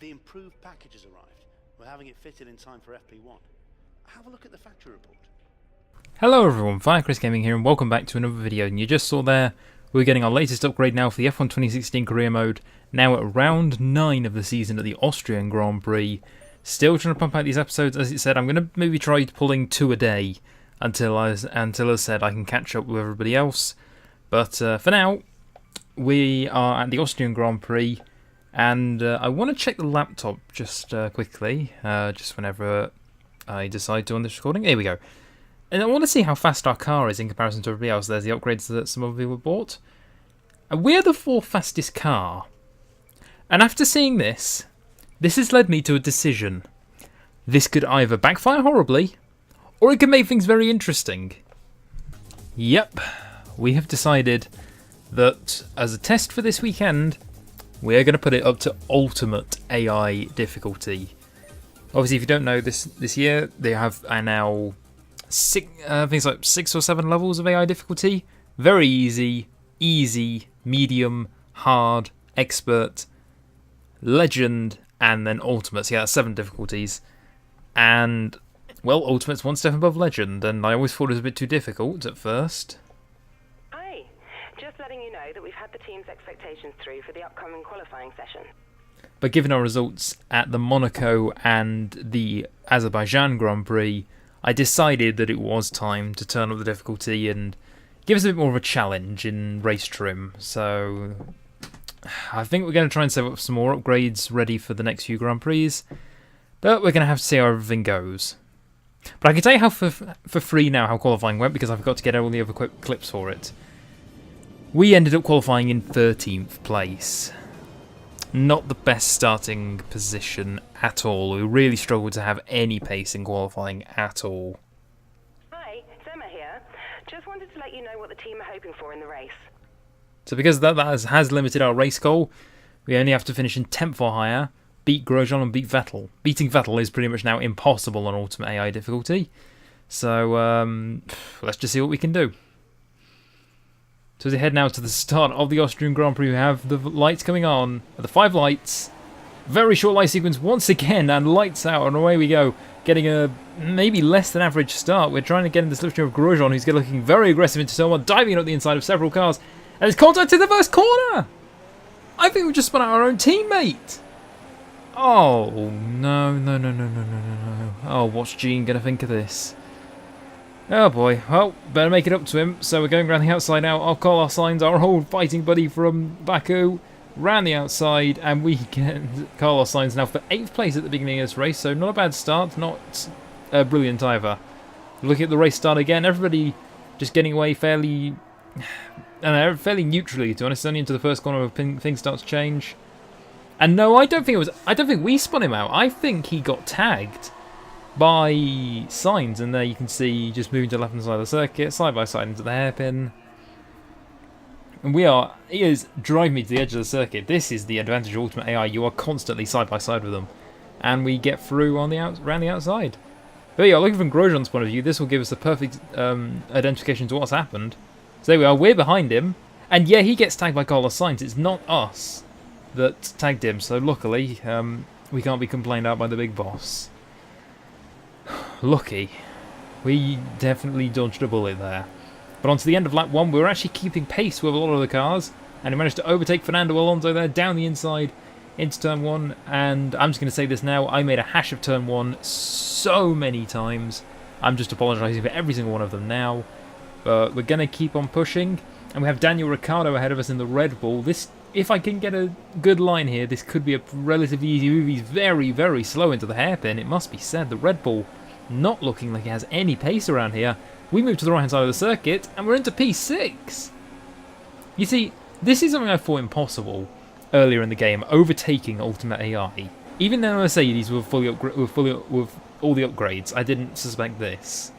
The improved package has arrived. We're having it fitted in time for FP1. Have a look at the factory report. Hello everyone, FireChris Gaming here and welcome back to another video. And you just saw there, we're getting our latest upgrade now for the F1 2016 career mode, now at round 9 of the season at the Austrian Grand Prix. Still trying to pump out these episodes. As it said, I'm going to maybe try pulling 2 a day until as said I can catch up with everybody else. But for now, we are at the Austrian Grand Prix. And I want to check the laptop just quickly, just whenever I decide to on this recording. Here we go. And I want to see how fast our car is in comparison to everybody else. There's the upgrades that some other people bought. And we're the 4th fastest car. And after seeing this has led me to a decision. This could either backfire horribly, or it could make things very interesting. Yep, we have decided that as a test for this weekend, we're going to put it up to ultimate AI difficulty. Obviously, if you don't know, this year they have now things like 6 or 7 levels of AI difficulty. Very easy, easy, medium, hard, expert, legend, and then ultimate. So yeah, that's 7 difficulties. And well, ultimate's one step above legend, and I always thought it was a bit too difficult at first. Just letting you know that we've had the team's expectations through for the upcoming qualifying session. But given our results at the Monaco and the Azerbaijan Grand Prix, I decided that it was time to turn up the difficulty and give us a bit more of a challenge in race trim. So I think we're going to try and save up some more upgrades ready for the next few Grand Prix, but we're going to have to see how everything goes. But I can tell you how for free now how qualifying went, because I forgot to get all the other clips for it. We ended up qualifying in 13th place. Not the best starting position at all. We really struggled to have any pace in qualifying at all. Hi, it's Emma here. Just wanted to let you know what the team are hoping for in the race. So because that has limited our race goal, we only have to finish in 10th or higher, beat Grosjean and beat Vettel. Beating Vettel is pretty much now impossible on Ultimate AI difficulty. So let's just see what we can do. So as we head now to the start of the Austrian Grand Prix, we have the lights coming on. The 5 lights. Very short light sequence once again, and lights out, and away we go. Getting a maybe less than average start. We're trying to get in the slipstream of Grosjean, who's looking very aggressive into turn 1, diving up the inside of several cars. And it's contact to the first corner! I think we just spun out our own teammate. Oh, no. Oh, what's Gene going to think of this? Oh boy, well, better make it up to him. So we're going around the outside now. I'll call our signs, our old fighting buddy from Baku, ran the outside, and we get Carlos Sainz now for 8th place at the beginning of this race. So not a bad start, not brilliant either. Looking at the race start again, everybody just getting away fairly neutrally, to be honest. Only into the first corner where things start to change. And no, I don't think we spun him out. I think he got tagged by Sainz, and there you can see just moving to the left hand side of the circuit, side by side into the hairpin. And he is driving me to the edge of the circuit. This is the advantage of Ultimate AI. You are constantly side by side with them, and we get through on around the outside. But yeah, looking from Grosjean's point of view, this will give us a perfect identification to what's happened. So there we are. We're behind him, and yeah, he gets tagged by Carlos Sainz. It's not us that tagged him. So luckily, we can't be complained out by the big boss. Lucky. We definitely dodged a bullet there. But on to the end of lap 1, we were actually keeping pace with a lot of the cars, and we managed to overtake Fernando Alonso there down the inside into turn 1. And I'm just going to say this now, I made a hash of turn 1 so many times. I'm just apologising for every single one of them now. But we're going to keep on pushing, and we have Daniel Ricciardo ahead of us in the Red Bull. This, if I can get a good line here, this could be a relatively easy move. He's very, very slow into the hairpin. It must be said, the Red Bull not looking like it has any pace around here. We move to the right hand side of the circuit, and we're into P6. You see, this is something I thought impossible earlier in the game, overtaking Ultimate AI. Even though Mercedes were with all the upgrades, I didn't suspect this.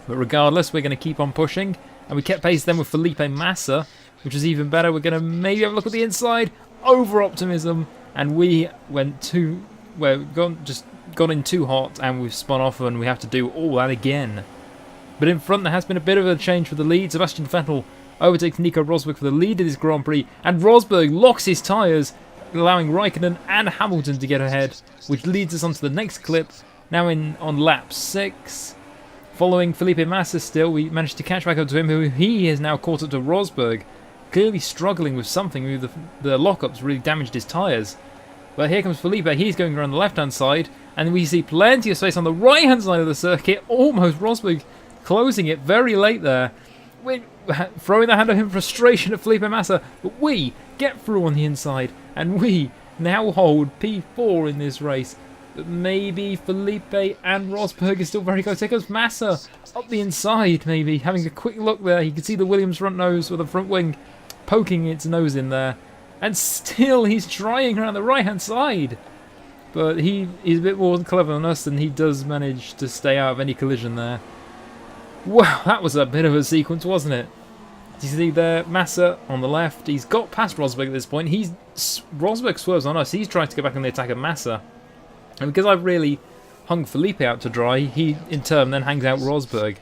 But regardless, we're going to keep on pushing, and we kept pace then with Felipe Massa, which is even better. We're going to maybe have a look at the inside. Over optimism, and we went got in too hot, and we've spun off, and we have to do all that again. But in front, there has been a bit of a change for the lead. Sebastian Vettel overtakes Nico Rosberg for the lead of this Grand Prix, and Rosberg locks his tyres allowing Raikkonen and Hamilton to get ahead, which leads us on to the next clip, now on lap 6. Following Felipe Massa still, we managed to catch back up to him, who he has now caught up to Rosberg, clearly struggling with something. The lockups really damaged his tyres. But here comes Felipe, he's going around the left-hand side, and we see plenty of space on the right-hand side of the circuit, almost Rosberg closing it very late there. We're throwing the hand of him frustration at Felipe Massa, but we get through on the inside, and we now hold P4 in this race. But maybe Felipe and Rosberg is still very close. Here comes Massa up the inside, maybe having a quick look there. You can see the Williams front nose, or the front wing, poking its nose in there. And still he's trying around the right-hand side. But he's a bit more clever than us, and he does manage to stay out of any collision there. Wow, that was a bit of a sequence, wasn't it? Do you see there, Massa on the left. He's got past Rosberg at this point. Rosberg swerves on us. He's trying to get back on the attack of Massa. And because I've really hung Felipe out to dry, he in turn then hangs out Rosberg.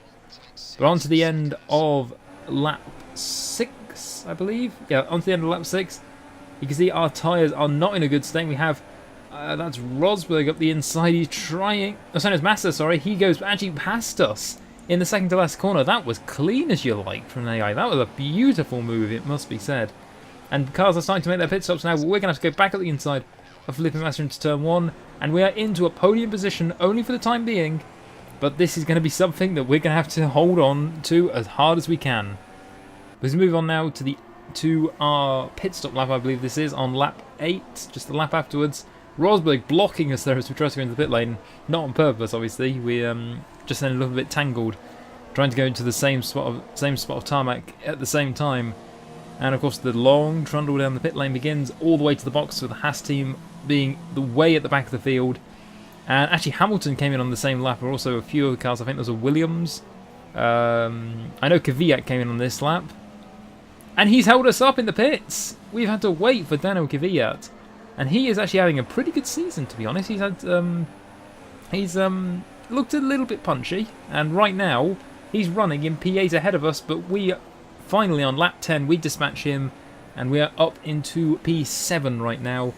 But on to the end of lap 6, I believe. Yeah, on to the end of lap 6. You can see our tyres are not in a good state. We have, that's Rosberg up the inside. He's trying, oh sorry, it's Massa, sorry. He goes actually past us in the second to last corner. That was clean as you like from AI. That was a beautiful move, it must be said. And cars are starting to make their pit stops now, but we're going to have to go back up the inside of Felipe Massa into turn 1. And we are into a podium position only for the time being. But this is going to be something that we're going to have to hold on to as hard as we can. Let's move on now to our pit stop lap, I believe this is, on lap 8, just the lap afterwards. Rosberg blocking us there as we try to go into the pit lane. Not on purpose, obviously. We just ended up a bit tangled, trying to go into the same spot of tarmac at the same time. And of course the long trundle down the pit lane begins all the way to the box, with the Haas team being the way at the back of the field. And actually Hamilton came in on the same lap, or also a few other cars. I think there was a Williams. I know Kvyat came in on this lap. And he's held us up in the pits. We've had to wait for Daniel Kvyat. And he is actually having a pretty good season, to be honest. He's looked a little bit punchy. And right now, he's running in P8 ahead of us. But we finally, on lap 10, we dispatch him. And we are up into P7 right now.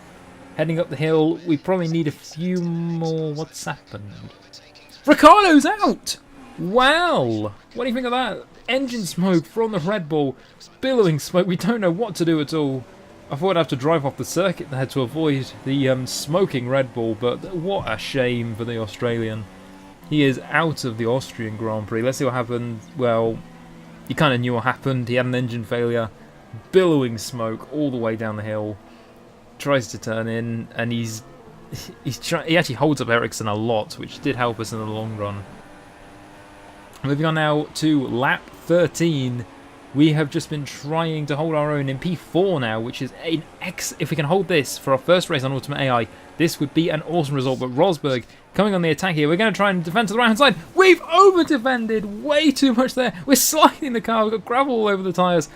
Heading up the hill. We probably need a few more. What's happened? Ricciardo's out! Wow! What do you think of that? Engine smoke from the Red Bull. Billowing smoke. We don't know what to do at all. I thought I'd have to drive off the circuit there to avoid the smoking Red Bull, but what a shame for the Australian. He is out of the Austrian Grand Prix. Let's see what happened. Well, you kind of knew what happened. He had an engine failure. Billowing smoke all the way down the hill. Tries to turn in, and he actually holds up Ericsson a lot, which did help us in the long run. Moving on now to lap 13. We have just been trying to hold our own in P4 now, which is an if we can hold this for our first race on Ultimate AI, this would be an awesome result. But Rosberg coming on the attack here. We're going to try and defend to the right hand side. We've over-defended way too much there. We're sliding the car. We've got gravel all over the tyres.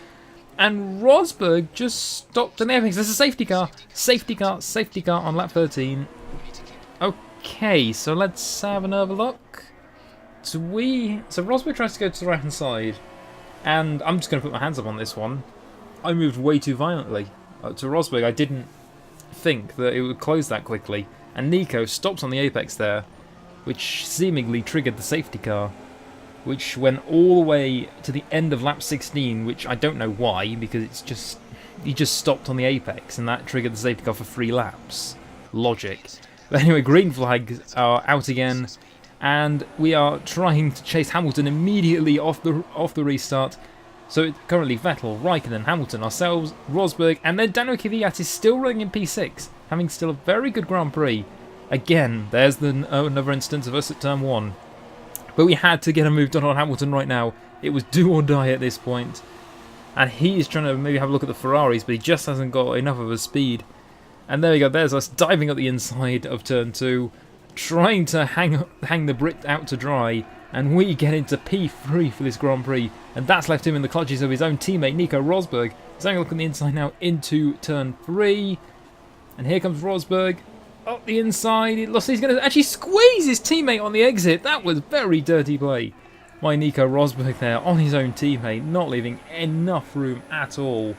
And Rosberg just stopped an apex. There's a safety car. Safety car on lap 13. Okay, so let's have another look. So Rosberg tries to go to the right hand side. And I'm just going to put my hands up on this one. I moved way too violently to Rosberg. I didn't think that it would close that quickly. And Nico stops on the apex there, which seemingly triggered the safety car, which went all the way to the end of lap 16, which I don't know why, because he just stopped on the apex, and that triggered the safety car for 3 laps. Logic. But anyway, green flags are out again. And we are trying to chase Hamilton immediately off the restart. So it's currently Vettel, Raikkonen, Hamilton, ourselves, Rosberg, and then Daniel Kvyat is still running in P6, having still a very good Grand Prix. Again, there's another instance of us at turn 1. But we had to get a move done on Hamilton right now. It was do or die at this point. And he is trying to maybe have a look at the Ferraris, but he just hasn't got enough of a speed. And there we go, there's us diving up the inside of turn 2. Trying to hang the Brit out to dry, and we get into P3 for this Grand Prix, and that's left him in the clutches of his own teammate Nico Rosberg. He's having a look on the inside now into turn 3, and here comes Rosberg up the inside. It looks like he's going to actually squeeze his teammate on the exit. That was very dirty play by Nico Rosberg there on his own teammate, not leaving enough room at all.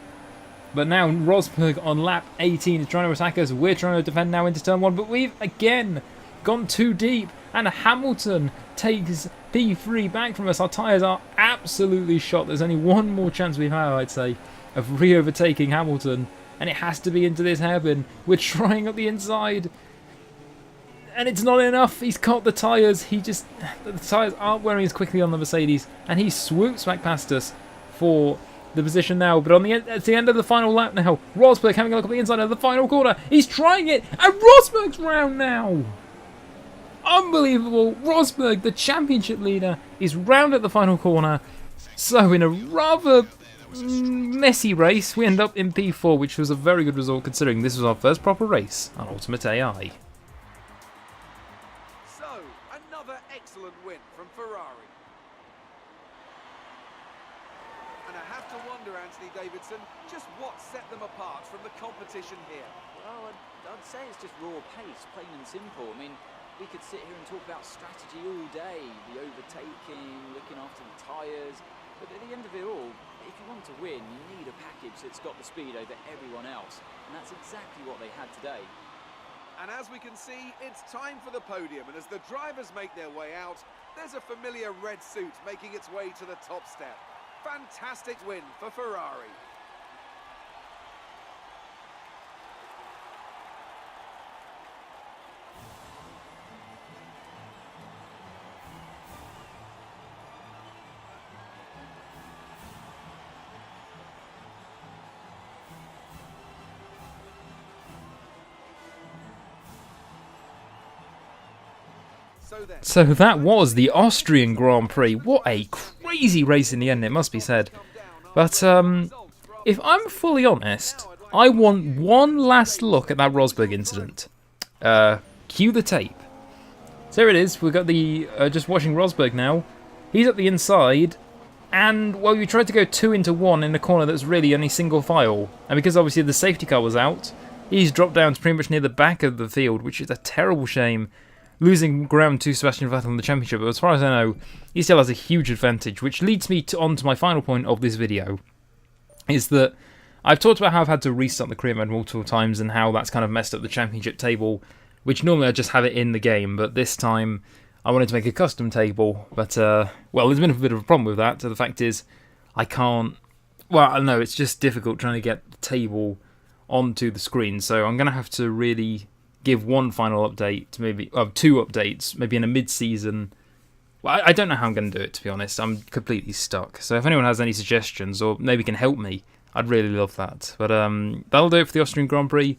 But now Rosberg on lap 18 is trying to attack us. We're trying to defend now into turn 1, but we've again gone too deep, and Hamilton takes P3 back from us. Our tyres are absolutely shot. There's only one more chance we have, I'd say, of re-overtaking Hamilton, and it has to be into this hairpin. We're trying up the inside, and it's not enough. He's caught the tyres. The tyres aren't wearing as quickly on the Mercedes, and he swoops back past us for the position now. But at the end of the final lap now, Rosberg having a look at the inside of the final corner. He's trying it, and Rosberg's round now. Unbelievable. Rosberg, the championship leader, is round at the final corner. So in a rather messy race, we end up in P4, which was a very good result considering this was our first proper race on Ultimate AI. So, another excellent win from Ferrari. And I have to wonder, Anthony Davidson, just what set them apart from the competition here. Well, I'd say it's just raw pace, plain and simple. I mean, we could sit here and talk about strategy all day, the overtaking, looking after the tyres, but at the end of it all, if you want to win, you need a package that's got the speed over everyone else, and that's exactly what they had today. And as we can see, it's time for the podium, and as the drivers make their way out, there's a familiar red suit making its way to the top step. Fantastic win for Ferrari. So that was the Austrian Grand Prix. What a crazy race in the end, it must be said. But if I'm fully honest, I want one last look at that Rosberg incident. Cue the tape. So here it is. We've got the just watching Rosberg now. He's at the inside, and well, we tried to go 2 into 1 in a corner that's really only single file. And because obviously the safety car was out, he's dropped down to pretty much near the back of the field, which is a terrible shame. Losing ground to Sebastian Vettel in the championship, but as far as I know, he still has a huge advantage, which leads me on to my final point of this video, is that I've talked about how I've had to restart the career mode multiple times and how that's kind of messed up the championship table, which normally I just have it in the game, but this time I wanted to make a custom table, but, well, there's been a bit of a problem with that, so the fact is, I can't, well, I don't know, it's just difficult trying to get the table onto the screen, so I'm going to have to really give one final update, maybe 2 updates, maybe in a mid-season. Well, I don't know how I'm going to do it, to be honest. I'm completely stuck. So if anyone has any suggestions or maybe can help me, I'd really love that. But that'll do it for the Austrian Grand Prix.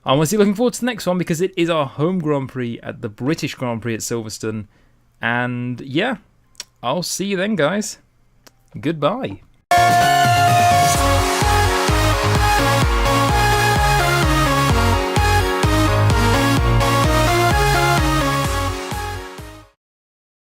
I'm honestly looking forward to the next one because it is our home Grand Prix at the British Grand Prix at Silverstone. And yeah, I'll see you then, guys. Goodbye.